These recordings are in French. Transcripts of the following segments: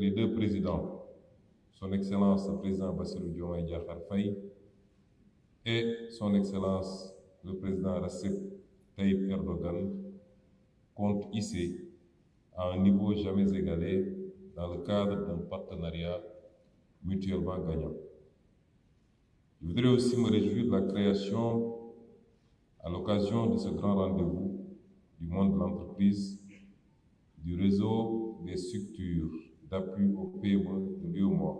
les deux présidents, son Excellence le président Bassirou Diomaye Diakhar Faye et son Excellence le président Recep Tayyip Erdogan, comptent hisser à un niveau jamais égalé dans le cadre d'un partenariat mutuellement gagnant. Je voudrais aussi me réjouir de la création, à l'occasion de ce grand rendez-vous du monde de l'entreprise, du réseau des structures d'appui au PME de l'UEMOA.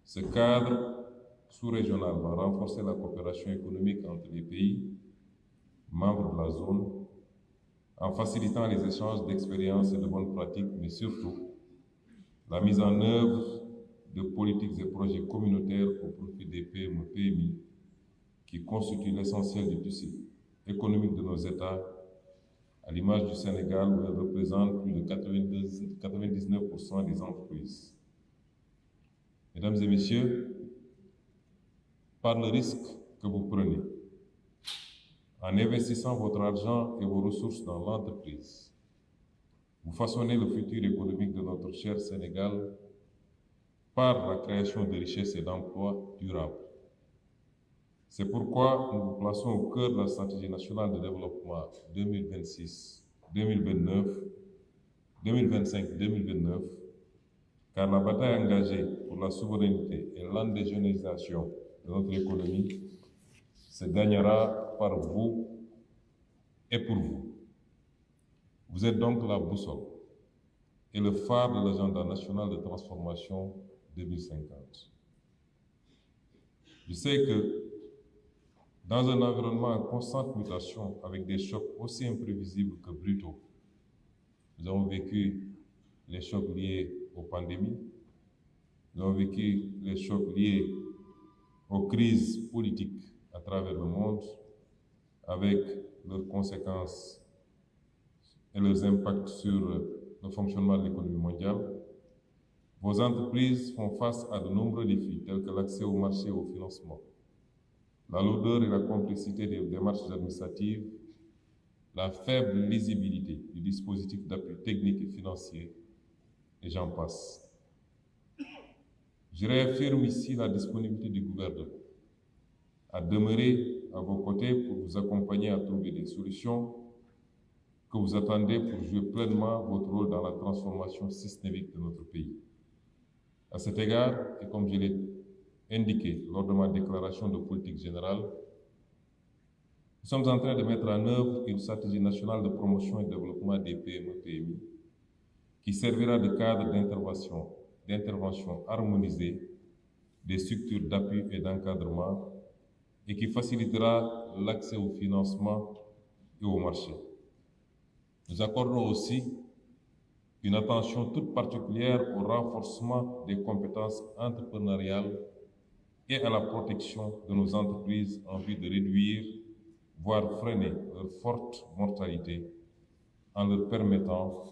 Ce cadre sous-régional va renforcer la coopération économique entre les pays membres de la zone en facilitant les échanges d'expériences et de bonnes pratiques, mais surtout la mise en œuvre de politiques et projets communautaires au profit des PME-PMI qui constituent l'essentiel du tissu économique de nos États, à l'image du Sénégal où elles représentent plus de 99% des entreprises. Mesdames et messieurs, par le risque que vous prenez, en investissant votre argent et vos ressources dans l'entreprise, vous façonnez le futur économique de notre cher Sénégal par la création de richesses et d'emplois durables. C'est pourquoi nous vous plaçons au cœur de la stratégie nationale de développement 2025-2029, car la bataille engagée pour la souveraineté et l'endégénéisation de notre économie se gagnera par vous et pour vous. Vous êtes donc la boussole et le phare de l'agenda national de transformation 2050. Je sais que dans un environnement en constante mutation, avec des chocs aussi imprévisibles que brutaux, nous avons vécu les chocs liés aux pandémies, nous avons vécu les chocs liés aux crises politiques à travers le monde, avec leurs conséquences et leurs impacts sur le fonctionnement de l'économie mondiale. Vos entreprises font face à de nombreux défis, tels que l'accès au marché et au financement, la lourdeur et la complexité des démarches administratives, la faible lisibilité du dispositif d'appui technique et financier, et j'en passe. Je réaffirme ici la disponibilité du gouvernement à demeurer à vos côtés pour vous accompagner à trouver des solutions que vous attendez pour jouer pleinement votre rôle dans la transformation systémique de notre pays. À cet égard, et comme je l'ai indiqué lors de ma déclaration de politique générale, nous sommes en train de mettre en œuvre une stratégie nationale de promotion et de développement des PME-PMI qui servira de cadre d'intervention harmonisée des structures d'appui et d'encadrement et qui facilitera l'accès au financement et au marché. Nous accorderons aussi une attention toute particulière au renforcement des compétences entrepreneuriales et à la protection de nos entreprises en vue de réduire, voire freiner leur forte mortalité en leur permettant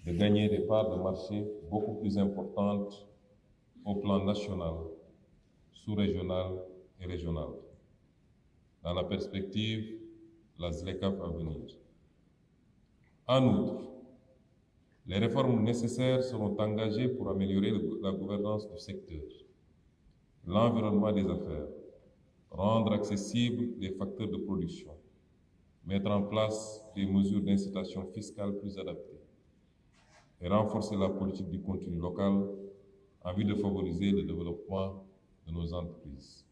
de gagner des parts de marché beaucoup plus importantes au plan national, sous-régional et régional. Dans la perspective, la ZLECAf à venir. En outre, les réformes nécessaires seront engagées pour améliorer la gouvernance du secteur, l'environnement des affaires, rendre accessibles les facteurs de production, mettre en place des mesures d'incitation fiscale plus adaptées et renforcer la politique du contenu local en vue de favoriser le développement de nos entreprises.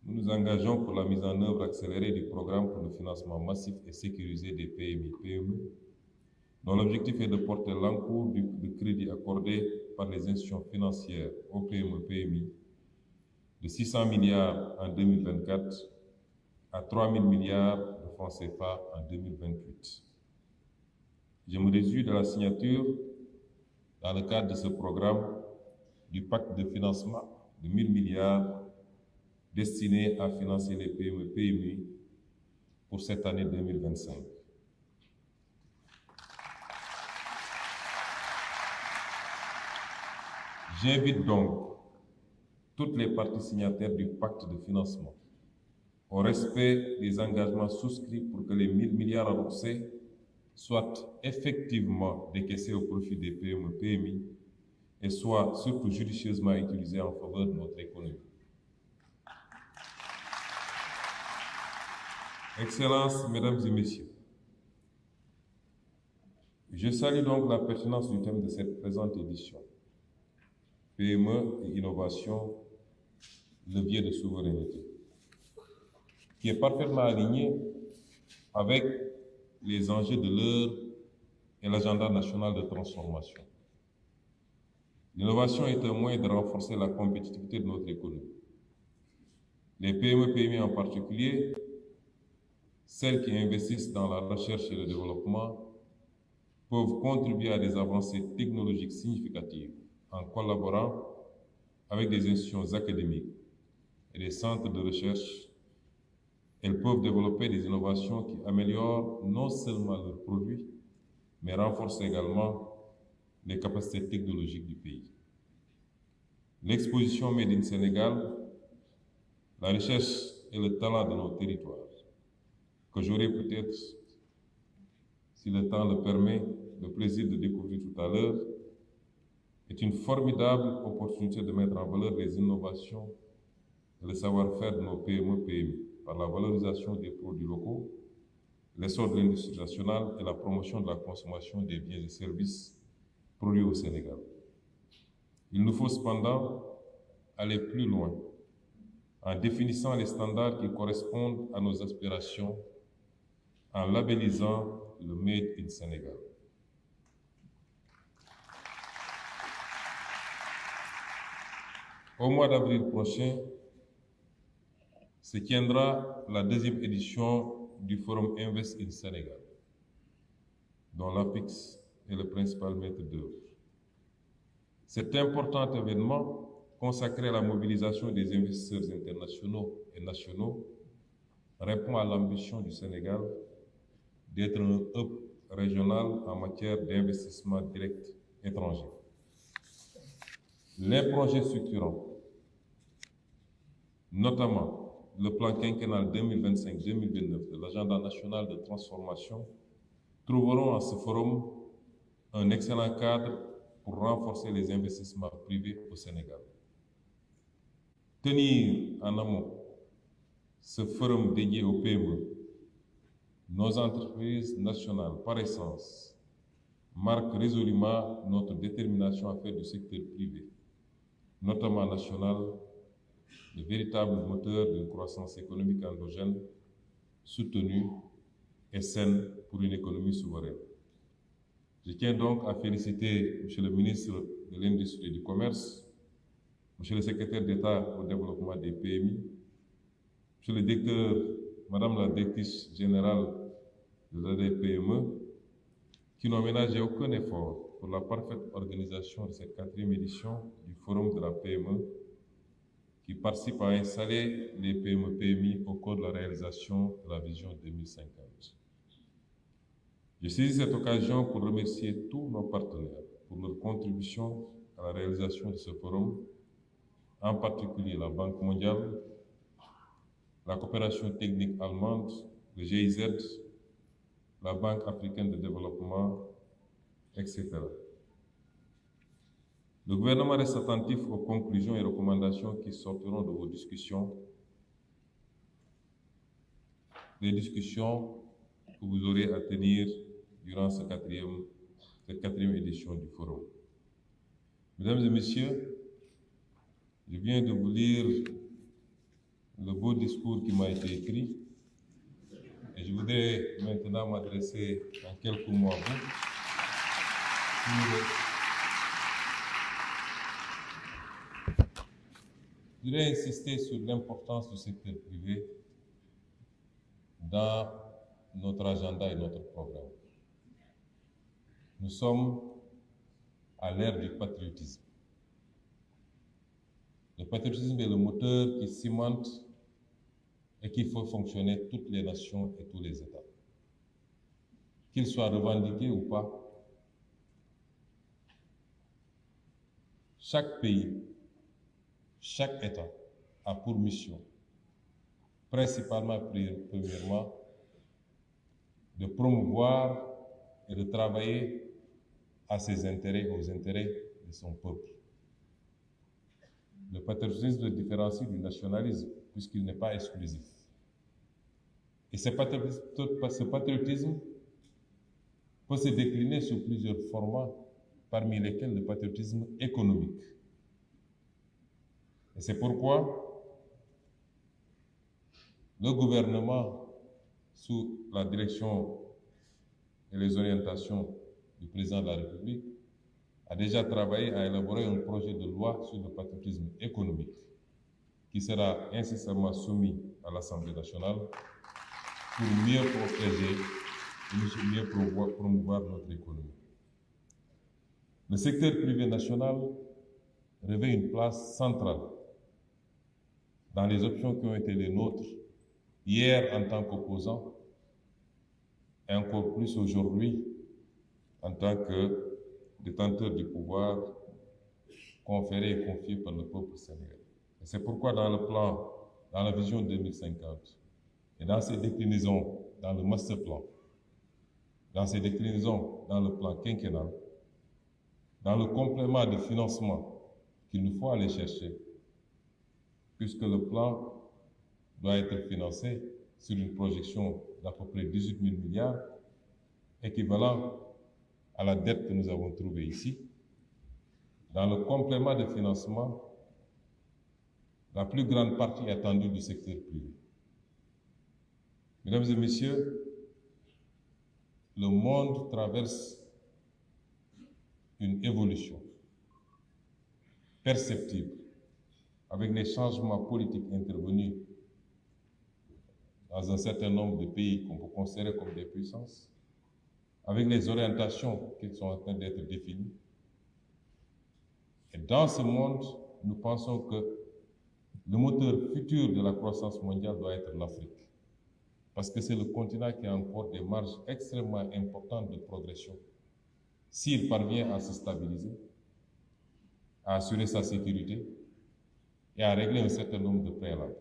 Nous nous engageons pour la mise en œuvre accélérée du programme pour le financement massif et sécurisé des PMI-PME, dont l'objectif est de porter l'encours de crédit accordé par les institutions financières aux PME-PMI de 600 milliards en 2024 à 3 000 milliards de francs CFA en 2028. Je me réjouis de la signature, dans le cadre de ce programme, du pacte de financement de 1 000 milliards destiné à financer les PME-PMI pour cette année 2025. J'invite donc toutes les parties signataires du pacte de financement au respect des engagements souscrits pour que les 1 000 milliards annoncés soit effectivement décaissé au profit des PME, PMI et soit surtout judicieusement utilisé en faveur de notre économie. Excellences, Mesdames et Messieurs, je salue donc la pertinence du thème de cette présente édition. PME et innovation, levier de souveraineté, qui est parfaitement aligné avec les enjeux de l'heure et l'agenda national de transformation. L'innovation est un moyen de renforcer la compétitivité de notre économie. Les PME, PMI en particulier, celles qui investissent dans la recherche et le développement, peuvent contribuer à des avancées technologiques significatives en collaborant avec des institutions académiques et des centres de recherche. Elles peuvent développer des innovations qui améliorent non seulement leurs produits, mais renforcent également les capacités technologiques du pays. L'exposition Made in Sénégal, la recherche et le talent de nos territoires, que j'aurai peut-être, si le temps le permet, le plaisir de découvrir tout à l'heure, est une formidable opportunité de mettre en valeur les innovations et le savoir-faire de nos PME, PMI, par la valorisation des produits locaux, l'essor de l'industrie nationale et la promotion de la consommation des biens et services produits au Sénégal. Il nous faut cependant aller plus loin en définissant les standards qui correspondent à nos aspirations, en labellisant le Made in Sénégal. Au mois d'avril prochain se tiendra la deuxième édition du Forum Invest in Sénégal, dont l'APIX est le principal maître d'œuvre. Cet important événement, consacré à la mobilisation des investisseurs internationaux et nationaux, répond à l'ambition du Sénégal d'être un hub régional en matière d'investissement direct étranger. Les projets structurants, notamment le plan quinquennal 2025-2029 de l'agenda national de transformation, trouveront à ce forum un excellent cadre pour renforcer les investissements privés au Sénégal. Tenir en amont ce forum dédié aux PME, nos entreprises nationales par essence, marque résolument notre détermination à faire du secteur privé, notamment national, le véritable moteur d'une croissance économique endogène, soutenue et saine pour une économie souveraine. Je tiens donc à féliciter M. le ministre de l'Industrie et du Commerce, M. le secrétaire d'État au développement des PMI, M. le directeur, Madame la directrice générale de l'ADPME, qui n'ont ménagé aucun effort pour la parfaite organisation de cette 4e édition du Forum de la PME, qui participe à installer les PME-PMI au cours de la réalisation de la vision 2050. Je saisis cette occasion pour remercier tous nos partenaires pour leur contribution à la réalisation de ce forum, en particulier la Banque mondiale, la coopération technique allemande, le GIZ, la Banque africaine de développement, etc. Le gouvernement reste attentif aux conclusions et recommandations qui sortiront de vos discussions, les discussions que vous aurez à tenir durant cette quatrième édition du forum. Mesdames et messieurs, je viens de vous lire le beau discours qui m'a été écrit et je voudrais maintenant m'adresser en quelques mots à vous Je voudrais insister sur l'importance du secteur privé dans notre agenda et notre programme. Nous sommes à l'ère du patriotisme. Le patriotisme est le moteur qui cimente et qui fait fonctionner toutes les nations et tous les États. Qu'ils soient revendiqués ou pas, chaque pays, chaque État a pour mission, principalement, premièrement, de promouvoir et de travailler à ses intérêts, aux intérêts de son peuple. Le patriotisme se différencie du nationalisme puisqu'il n'est pas exclusif. Et ce patriotisme peut se décliner sous plusieurs formats, parmi lesquels le patriotisme économique. Et c'est pourquoi le gouvernement, sous la direction et les orientations du président de la République, a déjà travaillé à élaborer un projet de loi sur le patriotisme économique qui sera incessamment soumis à l'Assemblée nationale pour mieux protéger et mieux promouvoir notre économie. Le secteur privé national revêt une place centrale dans les options qui ont été les nôtres hier en tant qu'opposants et encore plus aujourd'hui en tant que détenteur du pouvoir conféré et confié par le peuple sénégalais. Et c'est pourquoi dans le plan, dans la vision 2050 et dans ses déclinaisons dans le master plan, dans ses déclinaisons dans le plan quinquennal, dans le complément de financement qu'il nous faut aller chercher, puisque le plan doit être financé sur une projection d'à peu près 18 000 milliards, équivalent à la dette que nous avons trouvée ici. Dans le complément de financement, la plus grande partie est attendue du secteur privé. Mesdames et messieurs, le monde traverse une évolution perceptible avec les changements politiques intervenus dans un certain nombre de pays qu'on peut considérer comme des puissances, avec les orientations qui sont en train d'être définies. Et dans ce monde, nous pensons que le moteur futur de la croissance mondiale doit être l'Afrique, parce que c'est le continent qui a encore des marges extrêmement importantes de progression. S'il parvient à se stabiliser, à assurer sa sécurité et à régler un certain nombre de préalables.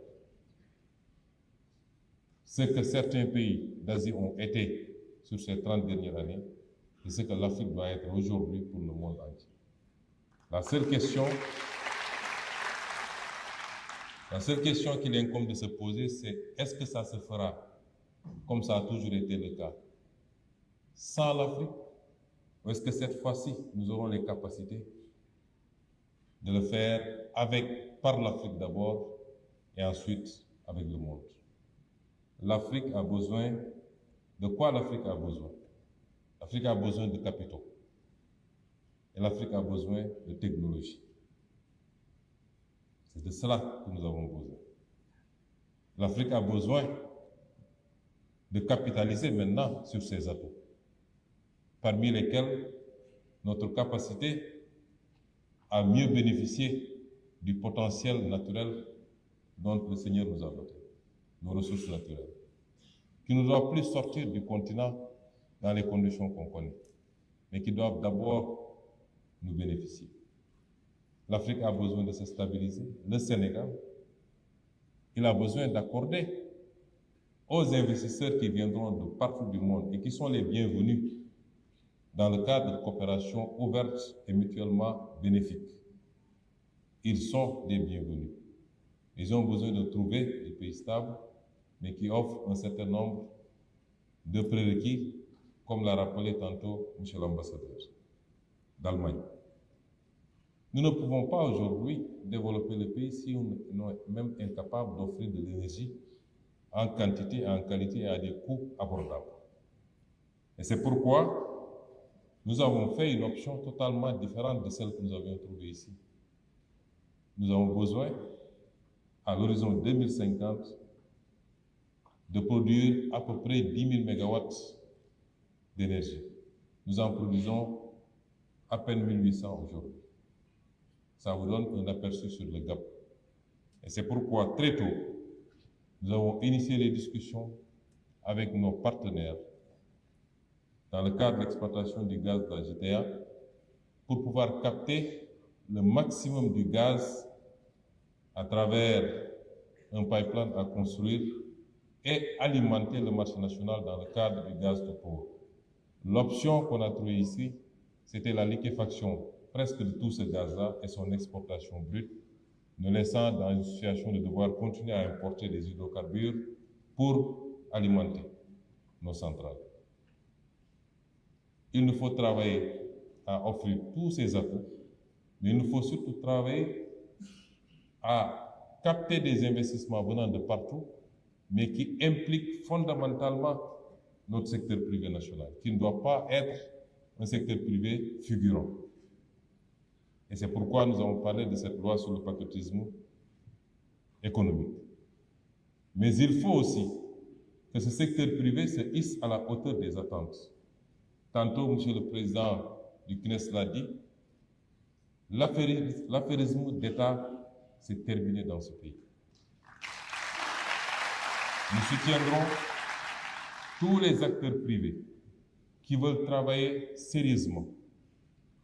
Ce que certains pays d'Asie ont été sur ces 30 dernières années, c'est ce que l'Afrique doit être aujourd'hui pour le monde entier. La seule question qu'il incombe de se poser, c'est est-ce que ça se fera comme ça a toujours été le cas, sans l'Afrique, ou est-ce que cette fois-ci, nous aurons les capacités de le faire par l'Afrique d'abord et ensuite avec le monde. L'Afrique a besoin, de quoi l'Afrique a besoin? L'Afrique a besoin de capitaux. Et l'Afrique a besoin de technologie. C'est de cela que nous avons besoin. L'Afrique a besoin de capitaliser maintenant sur ses atouts, parmi lesquels notre capacité à mieux bénéficier du potentiel naturel dont le Seigneur nous a doté, nos ressources naturelles, qui ne doivent plus sortir du continent dans les conditions qu'on connaît, mais qui doivent d'abord nous bénéficier. L'Afrique a besoin de se stabiliser, le Sénégal, il a besoin d'accorder aux investisseurs qui viendront de partout du monde et qui sont les bienvenus dans le cadre de coopération ouverte et mutuellement bénéfique. Ils sont des bienvenus. Ils ont besoin de trouver des pays stables, mais qui offrent un certain nombre de prérequis, comme l'a rappelé tantôt M. l'ambassadeur d'Allemagne. Nous ne pouvons pas aujourd'hui développer le pays si on est même incapable d'offrir de l'énergie en quantité, en qualité et à des coûts abordables. Et c'est pourquoi nous avons fait une option totalement différente de celle que nous avions trouvée ici. Nous avons besoin, à l'horizon 2050, de produire à peu près 10 000 MW d'énergie. Nous en produisons à peine 1800 aujourd'hui. Ça vous donne un aperçu sur le gap. Et c'est pourquoi, très tôt, nous avons initié les discussions avec nos partenaires dans le cadre de l'exploitation du gaz de la GTA pour pouvoir capter le maximum du gaz à travers un pipeline à construire et alimenter le marché national dans le cadre du gaz de peau. L'option qu'on a trouvée ici, c'était la liquéfaction presque de tout ce gaz-là et son exportation brute, nous laissant dans une situation de devoir continuer à importer des hydrocarbures pour alimenter nos centrales. Il nous faut travailler à offrir tous ces atouts, mais il nous faut surtout travailler à capter des investissements venant de partout, mais qui impliquent fondamentalement notre secteur privé national, qui ne doit pas être un secteur privé figurant. Et c'est pourquoi nous avons parlé de cette loi sur le patriotisme économique. Mais il faut aussi que ce secteur privé se hisse à la hauteur des attentes. Tantôt, M. le Président du CNES l'a dit, l'affairisme d'État s'est terminé dans ce pays. Nous soutiendrons tous les acteurs privés qui veulent travailler sérieusement,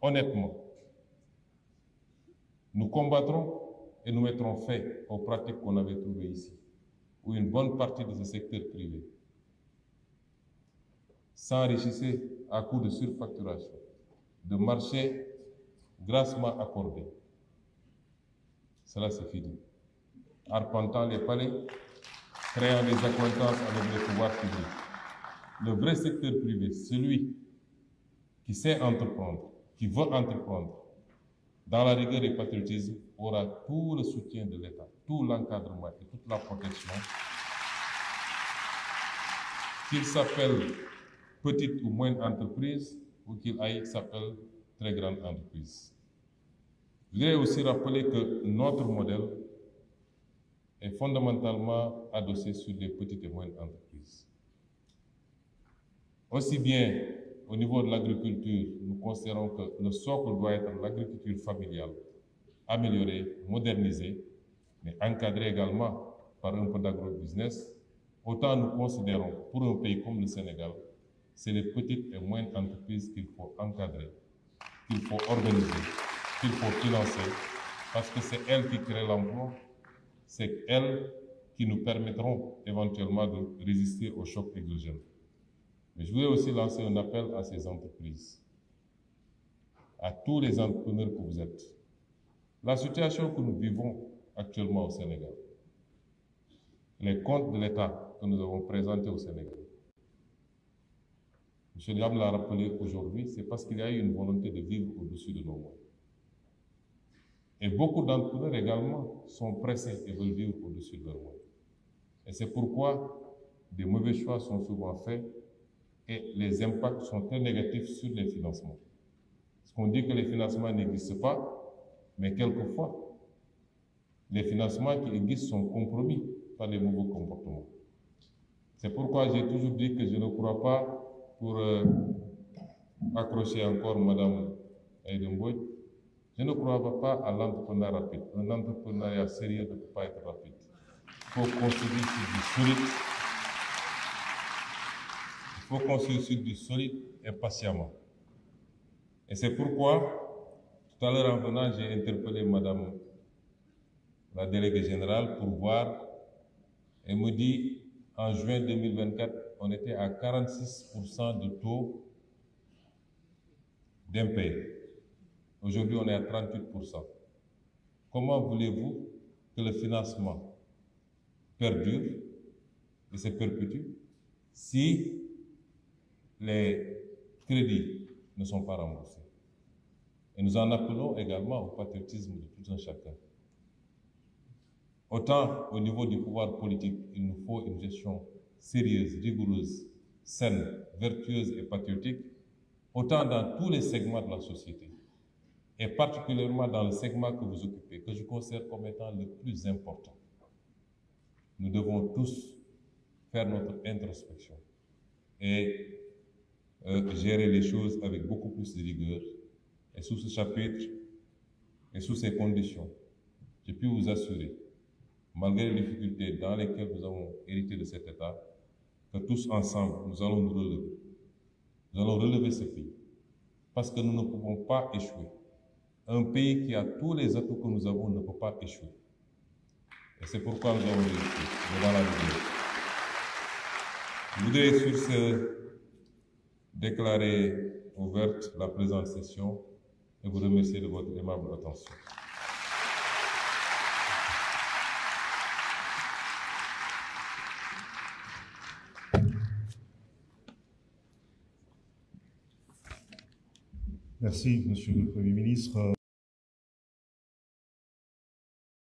honnêtement. Nous combattrons et nous mettrons fin aux pratiques qu'on avait trouvées ici, où une bonne partie de ce secteur privé s'enrichissait à coup de surfacturation, de marchés grassement accordés. Cela c'est fini. Arpentant les palais, créant des accointances avec les pouvoirs publics. Le vrai secteur privé, celui qui sait entreprendre, qui veut entreprendre, dans la rigueur et patriotisme, aura tout le soutien de l'État, tout l'encadrement et toute la protection, qu'il s'appelle petite ou moindre entreprise ou qu'il s'appelle très grande entreprise. Je voudrais aussi rappeler que notre modèle est fondamentalement adossé sur les petites et moyennes entreprises. Aussi bien au niveau de l'agriculture, nous considérons que le socle doit être l'agriculture familiale, améliorée, modernisée, mais encadrée également par un peu d'agrobusiness. Autant nous considérons, pour un pays comme le Sénégal, c'est les petites et moyennes entreprises qu'il faut encadrer, qu'il faut organiser, qu'il faut financer, parce que c'est elles qui créent l'emploi, c'est elles qui nous permettront éventuellement de résister aux chocs exogènes. Mais je voulais aussi lancer un appel à ces entreprises, à tous les entrepreneurs que vous êtes. La situation que nous vivons actuellement au Sénégal, les comptes de l'État que nous avons présentés au Sénégal, M. Diam l'a rappelé aujourd'hui, c'est parce qu'il y a eu une volonté de vivre au-dessus de nos moyens. Et beaucoup d'entrepreneurs également sont pressés et veulent vivre au-dessus de leurs moyens. Et c'est pourquoi des mauvais choix sont souvent faits et les impacts sont très négatifs sur les financements. Parce qu'on dit que les financements n'existent pas, mais quelquefois, les financements qui existent sont compromis par les mauvais comportements. C'est pourquoi j'ai toujours dit que je ne crois pas, pour accrocher encore Mme Aïdemboy, je ne crois pas à l'entrepreneuriat rapide. Un entrepreneuriat sérieux ne peut pas être rapide. Il faut construire sur du solide. Il faut construire sur du solide et patiemment. Et c'est pourquoi, tout à l'heure en venant, j'ai interpellé Madame la déléguée générale pour voir. Elle me dit, en juin 2024, on était à 46% de taux d'impayés. Aujourd'hui, on est à 38%. Comment voulez-vous que le financement perdure et se perpétue si les crédits ne sont pas remboursés? Et nous en appelons également au patriotisme de tout un chacun. Autant au niveau du pouvoir politique, il nous faut une gestion sérieuse, rigoureuse, saine, vertueuse et patriotique, autant dans tous les segments de la société, et particulièrement dans le segment que vous occupez, que je considère comme étant le plus important. Nous devons tous faire notre introspection et gérer les choses avec beaucoup plus de rigueur. Et sous ce chapitre et sous ces conditions, je puis vous assurer, malgré les difficultés dans lesquelles nous avons hérité de cet État, que tous ensemble, nous allons nous relever. Nous allons relever ce pays. Parce que nous ne pouvons pas échouer. Un pays qui a tous les atouts que nous avons ne peut pas échouer. Et c'est pourquoi nous avons réussi devant la vidéo. Je voudrais sur ce déclarer ouverte la présente session et vous remercier de votre aimable attention. Merci, Monsieur le Premier ministre.